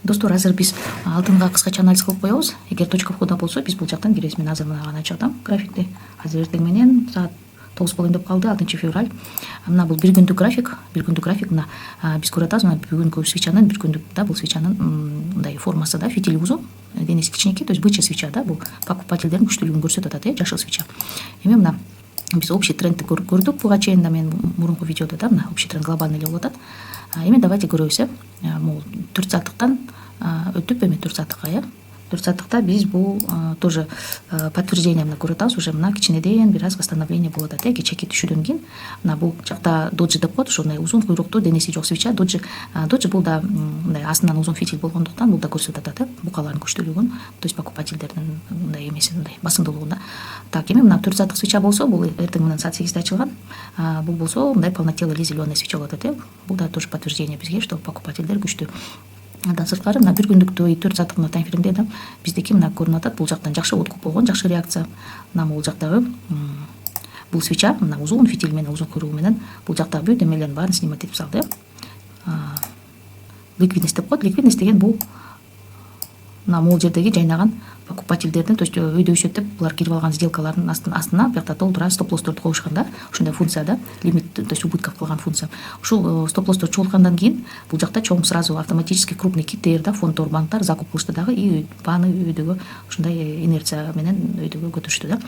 Достор, азыр биз алтынга кыскача анализ кылып коебуз. Эгер точка входа болсо, биз бул жактан киребиз. Мен азыр мына гана ачып атам графикти. Азыр эртең менен саат 9 болоюн деп калды, 6 февраль. Мына бул бир күндүк график, мына биз көрүп атабыз, мына бүгүнкү свечанын бир күндүк да, бул свечанын мындай формасы да, фитили узун, денеси кичинекей, то есть бычья свеча да, бул покупательдердин күчтүүлүгүн көрсөтүп атат, жашыл свеча. Эми мына биз общий трендти көрдүк буга чейин да, мен мурунку видеодо да, мына общий тренд глобальный эле болуп атат. Эми давайте көрөбүз, могул 4 сааттыктан өтүп, эми 4 сааттыкка, 4 сааттыкта биз бул тоже подтверждение мына көрүп атабыз, уже мына кичинеден бир аз восстановление болуп атат, кечээки түшүүдөн кийин. Мына бул жакта доджи деп коет, ушундай узун куйруктуу, денеси жок свеча, доджи бул да мындай астынан узун фитиль болгондуктан бул да көрсөтүп атат, букалардын күчтүүлүгүн, то есть покупательдердин мындай эмесин, мындай басымдуулугун да. Так, эми мына 4 сааттык свеча болсо, бул эртең менен саат 8де ачылган. Бул болсо мындай полнотелый или зеленый свеча болуп атат. Бул да тоже подтверждение бизге, что покупательдер күчтүү. Андан сырткары мына бир күндүктүү 4 сааттык мына таймфреймде да биздики мына көрүнүп атат, бул жактан жакшы откуп болгон, жакшы реакция. Мына бул жактагы бул свеча мына узун фитиль менен, узун куйругу менен бул жактагы бүт эмелердин баарын снимать этип салды. Ликвидность деп коет. Ликвидность деген бул мына могул жердеги жайнаган покупательдердин, то есть өйдө өсөт деп булар кирип алган сделкалардын астына бuyакта толтура стоп-лоссторду коюшкан да, ушундай функция да, лимит, то есть убытков кылган функция. Ушул стоп-лоссторду чогулткандан кийин бул жакта чоң сразу автоматически крупный киттер да, фонддор, банктар закуп кылышты дагы, и бааны өйдөгө ушундай инерция менен өйдөгө көтөрүштү да.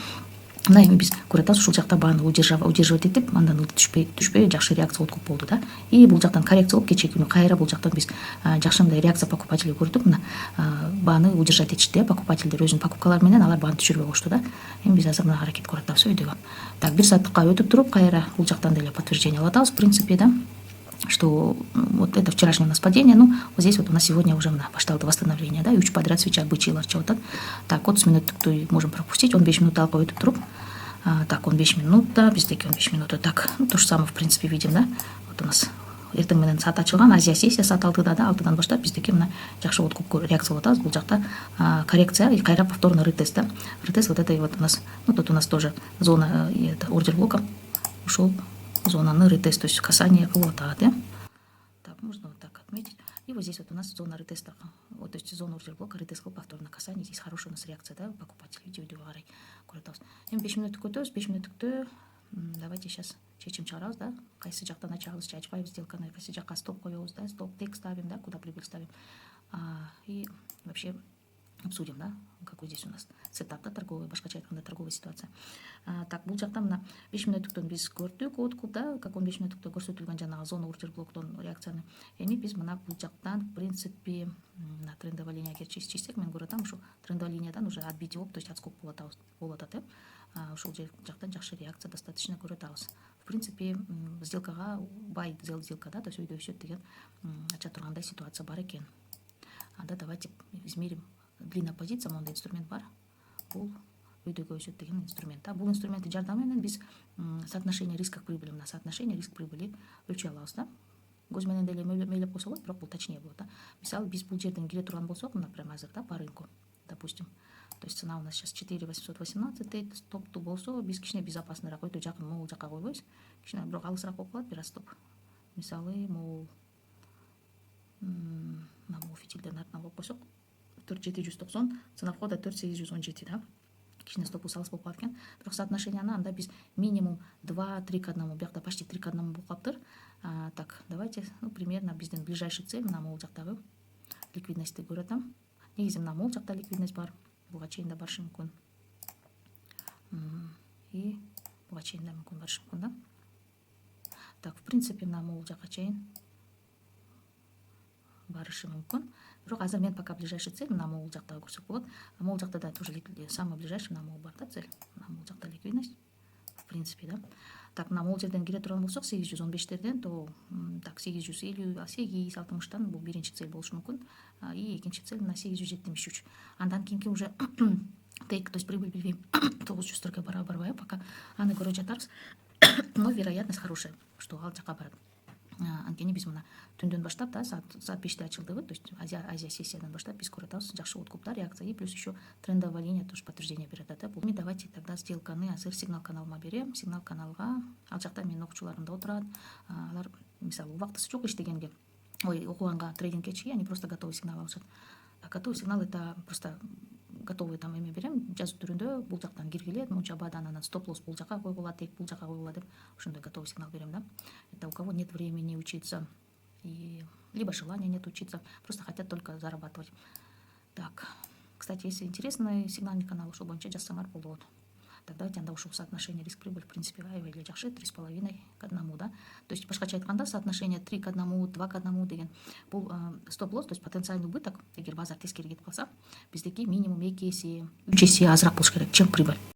Мына эми биз көрүп атабыз, ушул жакта бааны удерживать этип, андан түшпөй жакшы реакция откуп болду да. И бул жактан коррекция болуп, кечээ күнү кайра бул жактан биз жакшы мындай реакция покупателей көрдүк. Мына бааны удержать этишти, покупательдер өзүнүн покупкалары менен алар бааны түшүрбөй коюшту да. Эми биз азыр мына аракет көрүп атабыз өйдөгө. Так, 1 сааттыкка өтүп туруп, кайра бул жактан деле подтверждение алып атабыз, в принципе, да, что вот это вчерашнее у нас падение, ну, вот здесь вот у нас сегодня уже пошталды восстановление, да, 3 подряд свеча бычыйлар чыгып атат. Так, 30 мүнөттүктү можем пропустить, 15 минут алга өтүп туруп. Так, 15 минут, да, биздеки 15 минута. Так, ну, то же самое, в принципе, видим, да. Вот у нас эртең менен саат ачылган, Азия сессия саат 6-да, да, 6-дан баштап биздеки мына жакшы откуп реакция болуп атабыз. Бул жакта коррекция и кайра повторно ретест, да. Ретест вот этой вот у нас, ну, тут у нас тоже зона ордер блока. Ушел зона ретест, то есть касание кылып атат, да. Так, можно вот так отметить. И вот здесь вот у нас зона ретеста, вот, то есть зона ордер блока, ретест кылып повторно касание. Здесь хорошая у нас реакция, да, покупателей өйдөгө карай көрүп атабыз. Эми 5 мүнөттүк өтөбүз, 5 мүнөттүктө давайте сейчас чечим чыгарабыз, да, кайсы жактан ачабыз, ачпайбыз сделканы, кайсы жакка стоп коебуз, да, стоп тек ставим, да, куда прибыль ставим. И вообще обсудим, да, какой здесь у нас сетап, да, торговый, башкача айтканда торговая ситуация. Так, бул жактан мына 5 мүнөттүктөн биз көрдүк откуп, да, как 15 мүнөттүктө көрсөтүлгөн жанагы зона ордер блоктон реакцияны. Эми биз мына бул жактан, в принципе, на трендовая линия эгер чечсек, мен көрүп атам, ушул трендовая линиядан уже отбитие болуп, то есть отскок болуп атат, ушул жактан жакшы реакция достаточно көрүп атабыз. В принципе, сделкага бай сделка, да, то есть өйдө өсөт деген ача тургандай ситуация бар экен. Анда давайте измерим. Длинная позиция, мондай инструмент бар. Бул өйдөгө өсөт деген инструмент. Бул инструменттин жардамы менен биз соотношение риска к прибыли, мына соотношение риск прибыли өлчөй алабыз, да. Көз менен деле мейлеп койсо болот, бирок бул точнее болот, да. Мисалы, биз бул жерден кире турган болсок, мына прямо азыр, да, по рынку, допустим. То есть цена у нас сейчас 4818 стопту болсо, биз кичине безопасныйраак, өтө жакын могул жакка койбойбуз. Кичине бирок алысыраак болуп калат бир аз стоп. Мисалы, могул могул фитилдердин артынан коюп койсок, 4790, цена входа 4817, да. Кичине стопу алыс болуп калат экен. Бирок соотношенияны анда биз минимум 2-3 к 1, биякта почти 3 к 1 болуп калыптыр. Так, давайте, ну, примерно биздин ближайший цель мына могул жактагы ликвидностьти көрүп атам. Негизи мына могул жакта ликвидность бар. Буга чейин да барышы мүмкүн. И буга чейин да мүмкүн барышы мүмкүн, да. Так, в принципе, мына могул жакка чейин барышы мүмкүн. Бирок азыр мен пока ближайший цель мына могул жакта көрсөк болот. Могул жакта да тоже самый ближайший мына могул бар, да, цель. Мына могул жакта ликвидность, в принципе, да. Так, мына могул жерден кире турган болсок, 815-терден, то так 850, 860-тан бул биринчи цель болушу мүмкүн. И экинчи цель мына 873. Андан кийинки уже тейк, то есть прибыль билбейм, 900-терге барбай, пока аны көрө жатарбыз. Но вероятность хорошая, что ал жакка барат. Анткени биз мына түндөн баштап, да, саат 5-те ачылдыбы, то есть Азия сессиядан баштап биз көрүп атабыз жакшы откуптар, реакция, и плюс еще трендовая линия тоже подтверждение берет, да. Бул давайте тогда сделканы азыр сигнал каналыма берем. Сигнал каналга ал жакта менин окуучуларым да отурат. Алар мисалы убактысы жок иштегенге ой, окуганга трейдингкечи, они просто готовый сигнал алышат. А готовый сигнал это просто готовый там эме берем, жазуу түрүндө бул жактан киргиле, мынча баадан анан стоп-лосс бул жака койгула, тек бул жака койгула деп ошондой готовый сигнал берем, да. Это у кого нет времени учиться, и либо желания нет учиться, просто хотят только зарабатывать. Так, кстати, если интересный сигнальный канал ошол боюнча жазсаңар болот. Тогда анда ушул соотношение риск-прибыль, в принципе, аябай жакшы, 3,5 к 1, да. То есть башкача айтканда соотношение 3 к 1, 2 к 1 деген бул стоп-лосс, то есть потенциальный убыток, эгер базар тескери кетип калса, биздики минимум 2 эсе, 3 эсе азыраак болуш керек, чем прибыль.